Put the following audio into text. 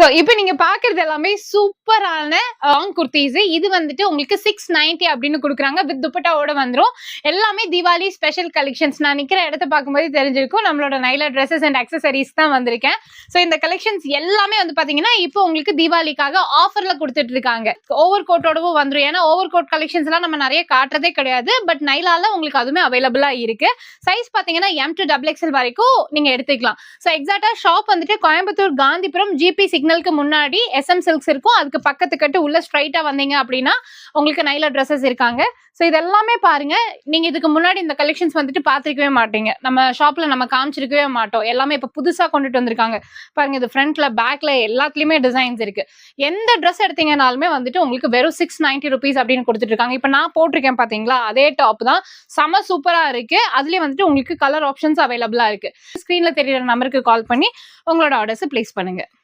So இப்போ நீங்க பாக்குறது எல்லாமே சூப்பரான லாங் குர்த்திஸ். இது வந்துட்டு உங்களுக்கு 690 அப்படின்னு கொடுக்குறாங்க. வித் துப்பட்டாவோட வந்துரும். எல்லாமே தீபாவளி ஸ்பெஷல் கலெக்ஷன்ஸ். நான் நிக்கிற இடத்த பார்க்கும்போது தெரிஞ்சிருக்கும் நம்மளோட நைலா ட்ரெஸ்ஸஸ் அண்ட் அக்சசரிஸ் தான் வந்திருக்கேன். சோ இந்த கலெக்ஷன்ஸ் எல்லாமே வந்து பாத்தீங்கன்னா இப்போ உங்களுக்கு தீபாவளிக்காக ஆஃபர்ல கொடுத்துட்டு இருக்காங்க. ஓவர் கோட்டோடவும் வந்துரும். ஏன்னா ஓவர் கோட் கலெக்ஷன்ஸ் எல்லாம் நம்ம நிறைய காட்டுறதே கிடையாது. பட் நைலால உங்களுக்கு அதுவுமே அவைலபிளா இருக்கு. சைஸ் பாத்தீங்கன்னா M to XXL வரைக்கும் நீங்க எடுத்துக்கலாம். சோ எக்ஸாக்டா ஷாப் வந்துட்டு கோயம்புத்தூர் காந்திபுரம் ஜிபி சிக்னலுக்கு முன்னாடி SM சில்க்ஸ் இருக்கும். அதுக்கு பக்கத்து கட்டு உள்ள ஸ்ட்ரைட்டா வந்தீங்க அப்படின்னா உங்களுக்கு நைலா ட்ரெஸ்ஸஸ் இருக்காங்க. சோ இதெல்லாமே பாருங்க. நீங்க இதுக்கு முன்னாடி இந்த கலெக்ஷன்ஸ் வந்துட்டு பாத்துக்கவே மாட்டீங்க. நம்ம ஷாப்ல நம்ம காமிச்சிருக்கவே மாட்டோம். எல்லாமே இப்ப புதுசா கொண்டுட்டு வந்திருக்காங்க. பாருங்க, இது ஃப்ரண்ட்ல பேக்ல எல்லாத்துலயுமே டிசைன்ஸ் இருக்கு. எந்த ட்ரெஸ் எடுத்தீங்கனாலுமே வந்துட்டு உங்களுக்கு வெறும் 690 rupees அப்படின்னு கொடுத்துட்டு இருக்காங்க. இப்ப நான் போட்டிருக்கேன் பாத்தீங்களா, அதே டாப் தான். செம சூப்பரா இருக்கு. அதுலயே வந்துட்டு உங்களுக்கு கலர் ஆப்ஷன்ஸ் அவைலபிளா இருக்கு. ஸ்கிரீன்ல தெரியுற நம்பருக்கு கால் பண்ணி உங்களோட ஆர்டர்ஸ் பிளேஸ் பண்ணுங்க.